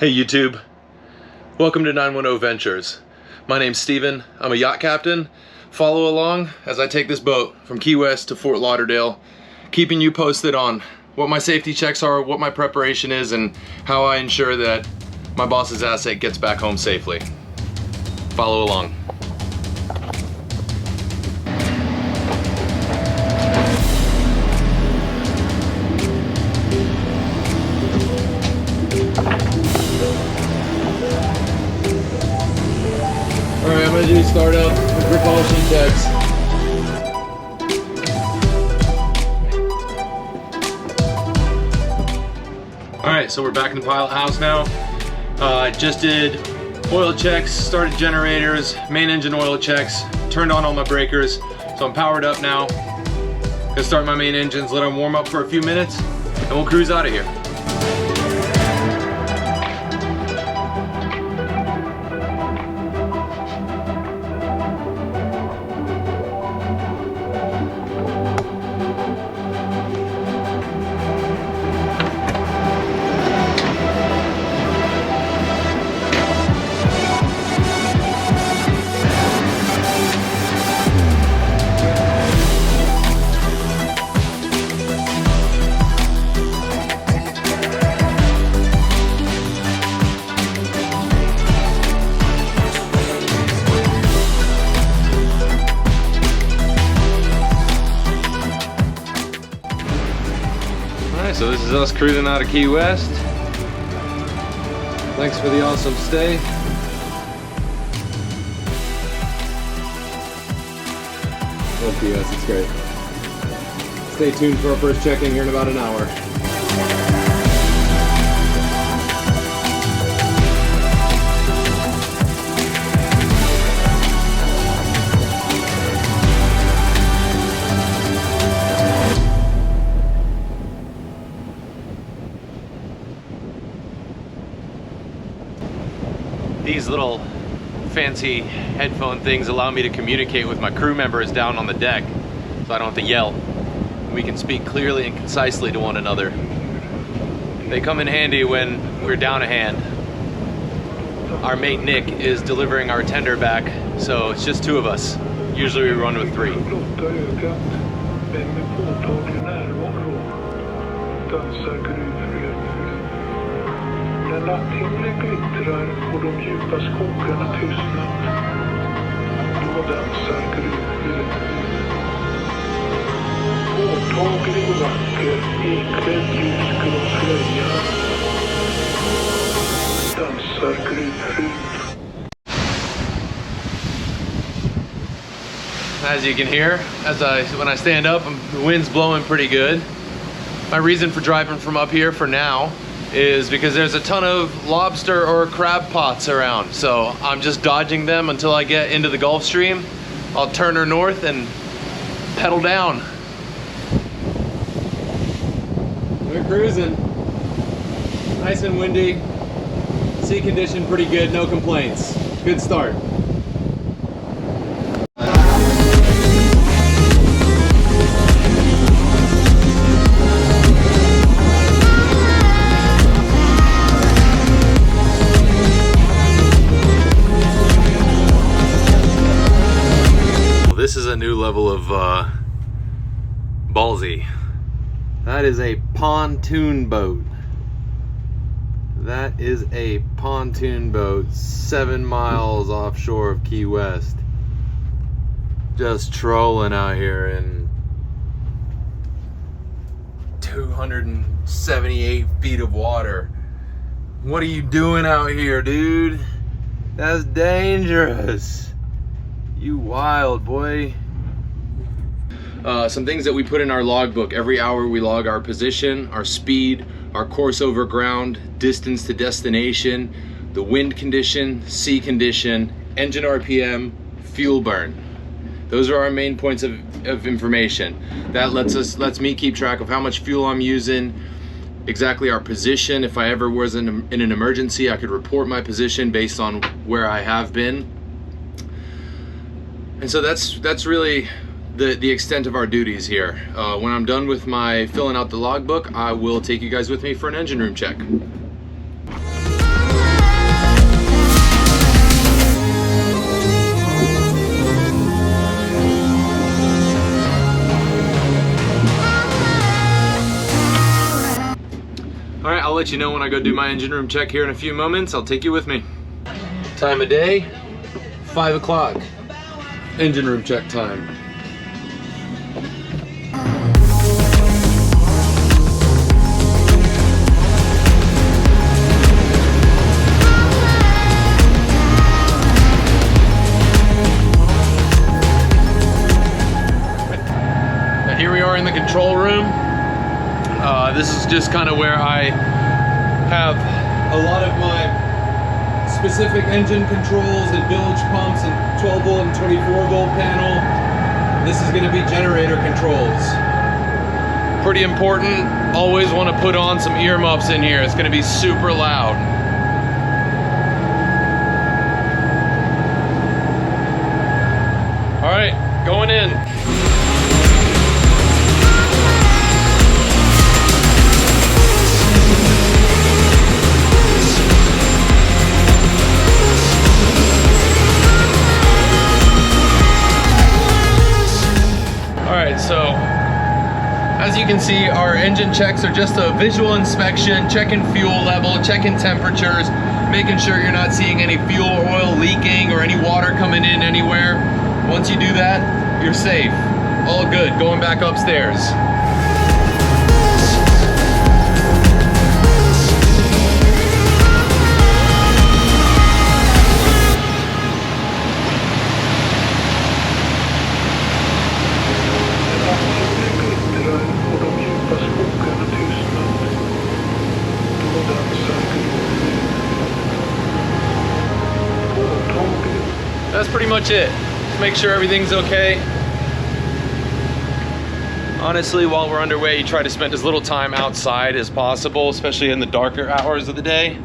Hey YouTube, welcome to 910 Ventures. My name's Steven, I'm a yacht captain. Follow along as I take this boat from Key West to Fort Lauderdale, keeping you posted on what my safety checks are, what my preparation is, and how I ensure that my boss's asset gets back home safely. Follow along. Alright, I'm going to do startup and propulsion checks. Alright, so we're back in the pilot house now. I just did oil checks, started generators, main engine oil checks, turned on all my breakers. So I'm powered up now. Gonna start my main engines, let them warm up for a few minutes, and we'll cruise out of here. So this is us cruising out of Key West. Thanks for the awesome stay. Love Key West, it's great. Stay tuned for our first check-in here in about an hour. These little fancy headphone things allow me to communicate with my crew members down on the deck, so I don't have to yell. We can speak clearly and concisely to one another. They come in handy when we're down a hand. Our mate Nick is delivering our tender back, so it's just two of us. Usually we run with three. När natthimlen glittrar och de djupa skogarna tystnar, då dansar gruvor. Påtaglig och vacker, iklädd ljusgrå slöja, dansar gruvfrun. As you can hear, when I stand up, the wind's blowing pretty good. My reason for driving from up here for now is because there's a ton of lobster or crab pots around. So I'm just dodging them until I get into the Gulf Stream. I'll turn her north and pedal down. We're cruising. Nice and windy. Sea condition pretty good, no complaints. Good start. This is a new level of ballsy. That is a pontoon boat. That is a pontoon boat 7 miles offshore of Key West. Just trolling out here in 278 feet of water. What are you doing out here, dude? That's dangerous. You wild boy. Some things that we put in our logbook. Every hour we log our position, our speed, our course over ground, distance to destination, the wind condition, sea condition, engine RPM, fuel burn. Those are our main points of information. That lets me keep track of how much fuel I'm using, exactly our position. If I ever was in an emergency, I could report my position based on where I have been. And so that's really the extent of our duties here. When I'm done with my filling out the logbook, I will take you guys with me for an engine room check. All right, I'll let you know when I go do my engine room check here in a few moments. I'll take you with me. Time of day, 5 o'clock. Engine room check time. Now here we are in the control room. This is just kind of where I have a lot of my specific engine controls and bilge pumps and 12 volt and 24 volt panel. This is going to be generator controls. Pretty important. Always want to put on some earmuffs in here. It's going to be super loud. All right, going in. So, as you can see, our engine checks are just a visual inspection, checking fuel level, checking temperatures, making sure you're not seeing any fuel oil leaking or any water coming in anywhere. Once you do that, you're safe. All good. Going back upstairs. That's pretty much it. Just make sure everything's okay. Honestly, while we're underway, you try to spend as little time outside as possible, especially in the darker hours of the day.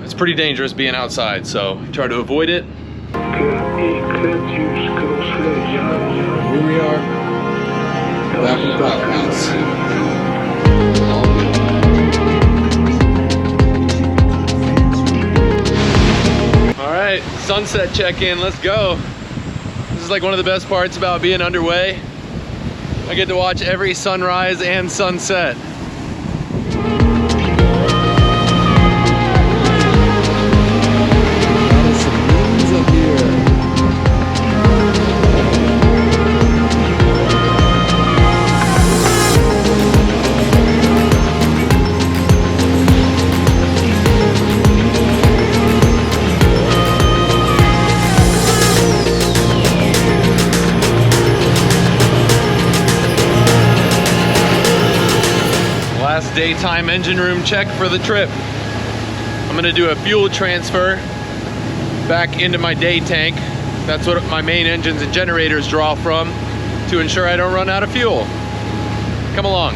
It's pretty dangerous being outside, so try to avoid it. Here we are, back in the doghouse. Alright, sunset check-in, let's go. This is like one of the best parts about being underway. I get to watch every sunrise and sunset. Daytime engine room check for the trip. I'm gonna do a fuel transfer back into my day tank. That's what my main engines and generators draw from, to ensure I don't run out of fuel. Come along.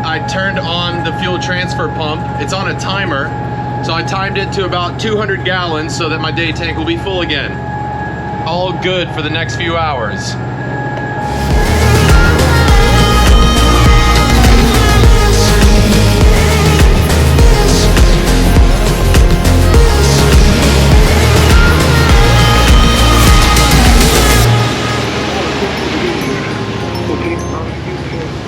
I turned on the fuel transfer pump. It's on a timer, so I timed it to about 200 gallons so that my day tank will be full again. All good for the next few hours.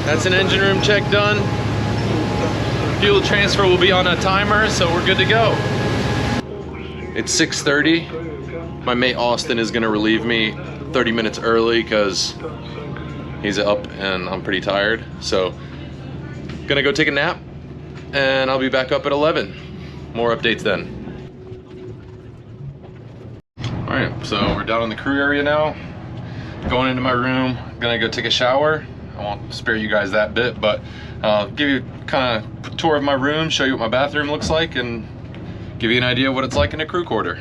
That's an engine room check done. Fuel transfer will be on a timer, so we're good to go. It's 6:30. My mate Austin is gonna relieve me 30 minutes early because he's up and I'm pretty tired. So, gonna go take a nap and I'll be back up at 11. More updates then. All right, so we're down in the crew area now. Going into my room, gonna go take a shower. I won't spare you guys that bit, but give you kind of a tour of my room, show you what my bathroom looks like, and give you an idea of what it's like in a crew quarter.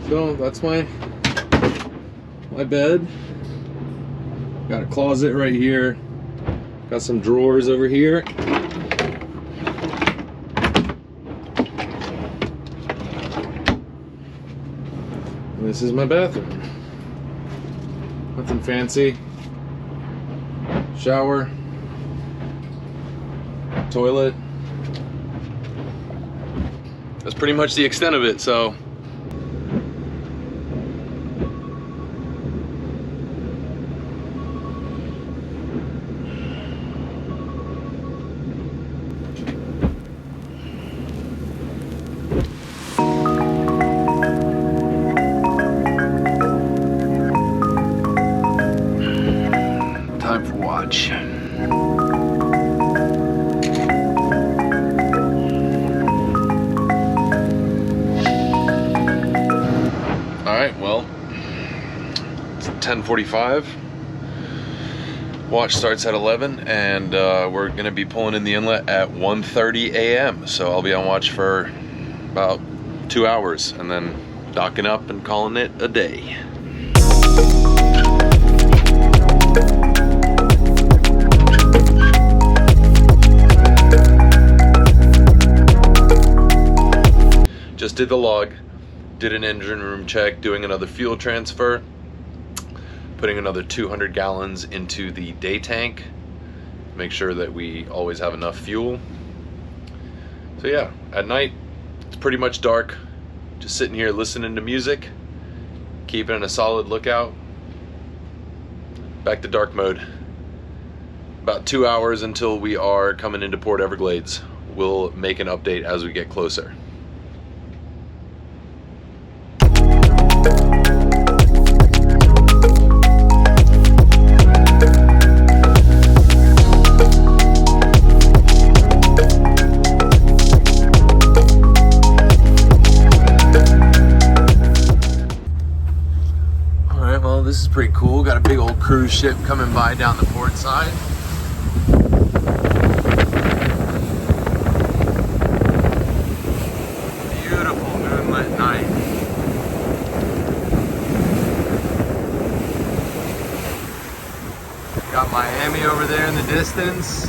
So that's my bed. Got a closet right here. Got some drawers over here. This is my bathroom. Nothing fancy. Shower. Toilet. That's pretty much the extent of it, so. Time for watch. Alright, well, it's 10:45. Watch starts at 11, and we're gonna be pulling in the inlet at 1:30 a.m. So I'll be on watch for about 2 hours and then docking up and calling it a day. Just did the log. Did an engine room check, doing another fuel transfer, putting another 200 gallons into the day tank, make sure that we always have enough fuel. So yeah, at night, it's pretty much dark. Just sitting here listening to music, keeping a solid lookout. Back to dark mode. About 2 hours until we are coming into Port Everglades. We'll make an update as we get closer. This is pretty cool. Got a big old cruise ship coming by down the port side. Beautiful moonlit night. Got Miami over there in the distance.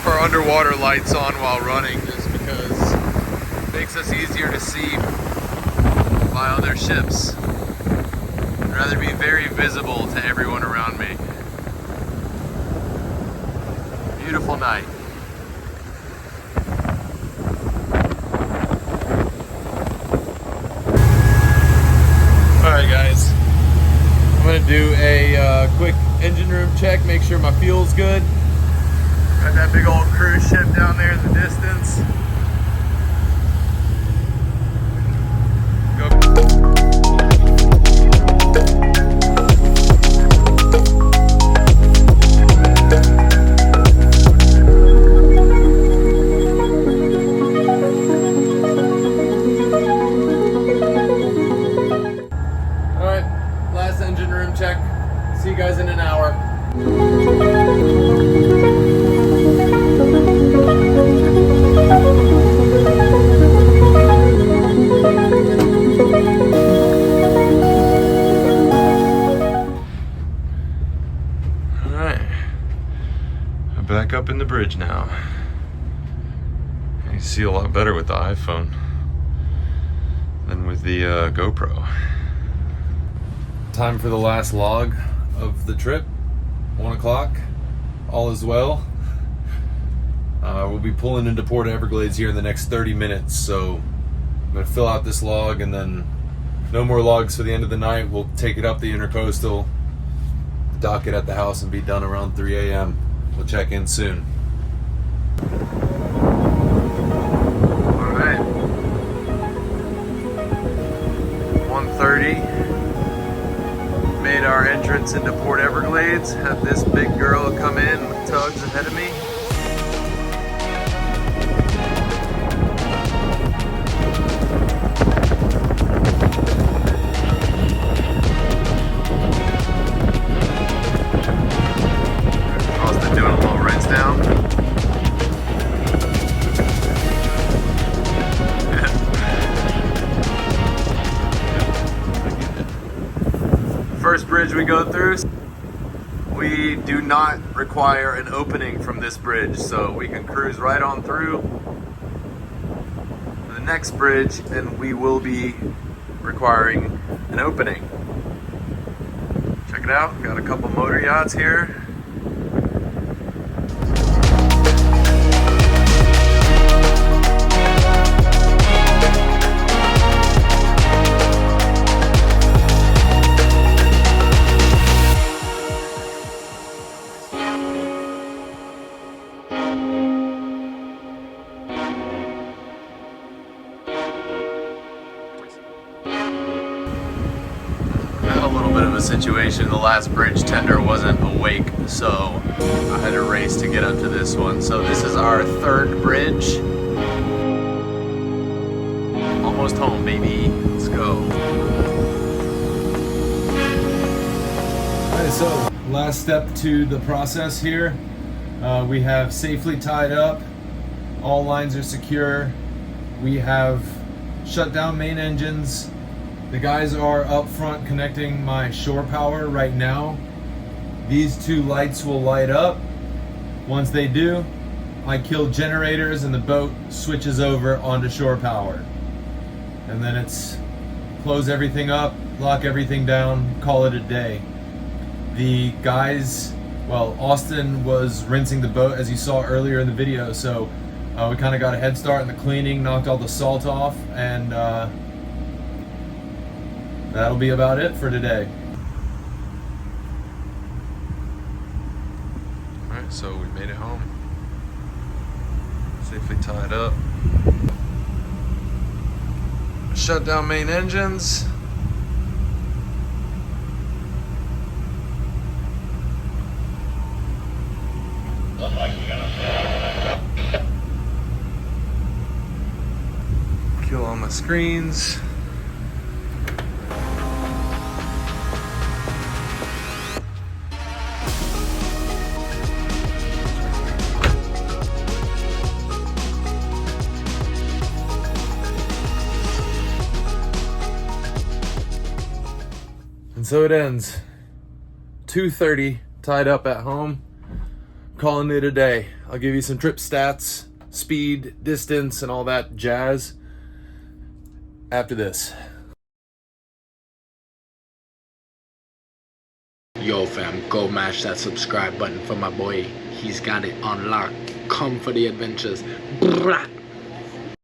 Our underwater lights on while running, just because it makes us easier to see by other ships. I'd rather be very visible to everyone around me. Beautiful night. Alright guys, I'm going to do a quick engine room check, make sure my fuel's good. Got that big old cruise ship down there in the distance. Alright, last engine room check. See you guys in an hour. Back up in the bridge now. You see a lot better with the iPhone than with the GoPro. Time for the last log of the trip. 1 o'clock. All is well. We'll be pulling into Port Everglades here in the next 30 minutes, so I'm going to fill out this log and then no more logs for the end of the night. We'll take it up the intercoastal, dock it at the house, and be done around 3 a.m. We'll check in soon. Alright. 1:30. Made our entrance into Port Everglades. Had this big girl come in with tugs ahead of me. Down. not require an opening from this bridge, so we can cruise right on through the next bridge, and we will be requiring an opening. Check it out, got a couple motor yachts here. Situation, the last bridge tender wasn't awake, so I had to race to get up to this one. So this is our third bridge. Almost home, baby. Let's go. Alright, so last step to the process here. We have safely tied up. All lines are secure. We have shut down main engines. The guys are up front connecting my shore power right now. These two lights will light up. Once they do, I kill generators and the boat switches over onto shore power. And then it's close everything up, lock everything down, call it a day. The guys, well, Austin was rinsing the boat as you saw earlier in the video, so we kind of got a head start in the cleaning, knocked all the salt off, and that'll be about it for today. Alright, so we made it home. Safely tied up. Shut down main engines. Kill all my screens. And so it ends. 2:30, tied up at home. Calling it a day. I'll give you some trip stats, speed, distance, and all that jazz after this. Yo fam, go mash that subscribe button for my boy. He's got it on lock. Come for the adventures. Brah.